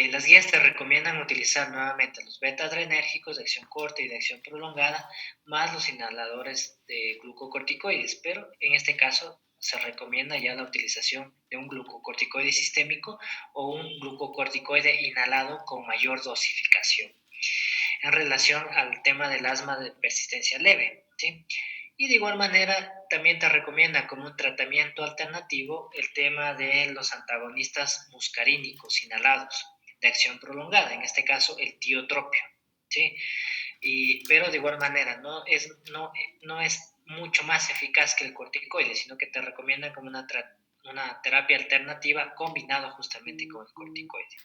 las guías te recomiendan utilizar nuevamente los beta-adrenérgicos de acción corta y de acción prolongada, más los inhaladores de glucocorticoides, pero en este caso se recomienda ya la utilización de un glucocorticoide sistémico o un glucocorticoide inhalado con mayor dosificación en relación al tema del asma de persistencia leve, ¿sí? Y de igual manera también te recomienda como un tratamiento alternativo el tema de los antagonistas muscarínicos inhalados de acción prolongada, en este caso el tiotropio, ¿sí? Pero de igual manera no es mucho más eficaz que el corticoide, sino que te recomienda como una terapia alternativa combinado justamente con el corticoide.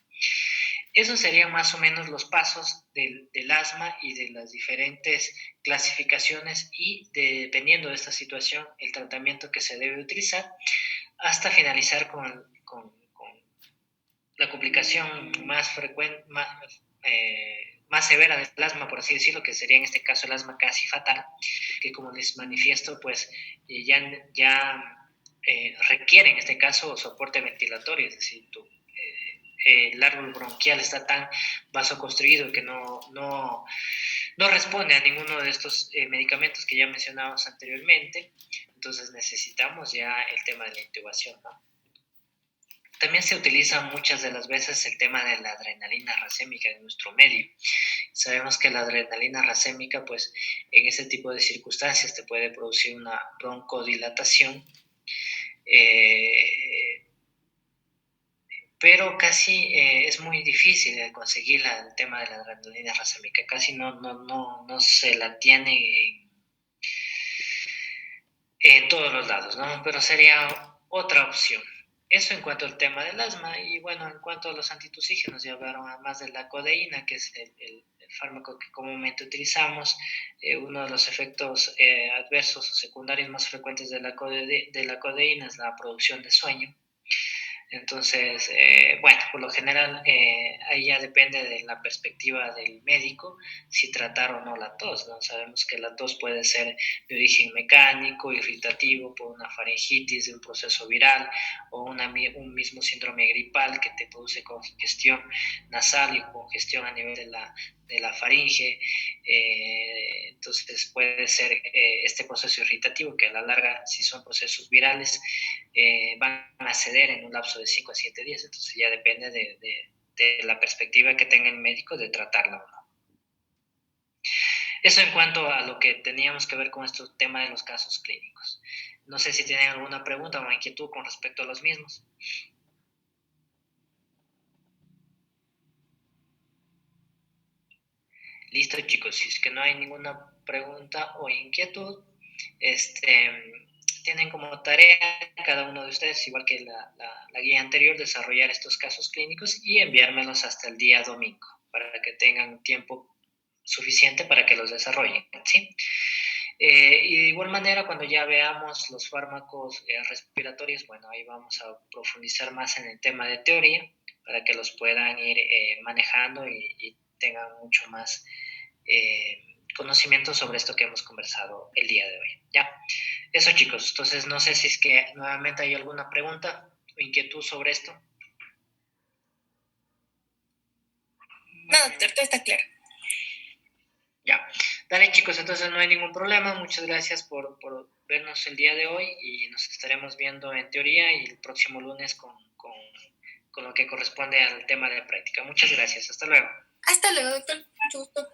Esos serían más o menos los pasos del asma y de las diferentes clasificaciones y dependiendo de esta situación, el tratamiento que se debe utilizar hasta finalizar con la complicación más frecuente, más severa del asma, por así decirlo, que sería en este caso el asma casi fatal, que como les manifiesto, pues ya requiere en este caso soporte ventilatorio, es decir, el árbol bronquial está tan vasoconstruido que no responde a ninguno de estos medicamentos que ya mencionamos anteriormente, entonces necesitamos ya el tema de la intubación, ¿no? También se utiliza muchas de las veces el tema de la adrenalina racémica en nuestro medio. Sabemos que la adrenalina racémica, pues en ese tipo de circunstancias te puede producir una broncodilatación, pero casi es muy difícil conseguir el tema de la adrenalina racémica, casi no se la tiene en todos los lados, ¿no? Pero sería otra opción. Eso en cuanto al tema del asma, y bueno, en cuanto a los antitusígenos, ya hablaron además de la codeína, que es el fármaco que comúnmente utilizamos. Uno de los efectos adversos o secundarios más frecuentes de la codeína es la producción de sueño. Entonces, bueno, por lo general ahí ya depende de la perspectiva del médico si tratar o no la tos, ¿no? Sabemos que la tos puede ser de origen mecánico, irritativo, por una faringitis de un proceso viral o un mismo síndrome gripal que te produce congestión nasal y congestión a nivel de la faringe. Entonces puede ser este proceso irritativo que a la larga, si son procesos virales, van a ceder en un lapso de 5 a 7 días. Entonces ya depende de la perspectiva que tenga el médico de tratarla o no. Eso en cuanto a lo que teníamos que ver con este tema de los casos clínicos. No sé si tienen alguna pregunta o inquietud con respecto a los mismos. Listo, chicos, si es que no hay ninguna pregunta o inquietud, tienen como tarea cada uno de ustedes, igual que la guía anterior, desarrollar estos casos clínicos y enviármelos hasta el día domingo para que tengan tiempo suficiente para que los desarrollen, ¿sí? Y de igual manera, cuando ya veamos los fármacos respiratorios, bueno, ahí vamos a profundizar más en el tema de teoría para que los puedan ir manejando y tengan mucho más conocimiento sobre esto que hemos conversado el día de hoy, ¿ya? Eso, chicos. Entonces, no sé si es que nuevamente hay alguna pregunta o inquietud sobre esto. No, doctor, todo está claro. Ya. Dale, chicos, entonces no hay ningún problema. Muchas gracias por vernos el día de hoy y nos estaremos viendo en teoría y el próximo lunes con lo que corresponde al tema de la práctica. Muchas gracias. Hasta luego. Hasta luego, doctor. Mucho gusto.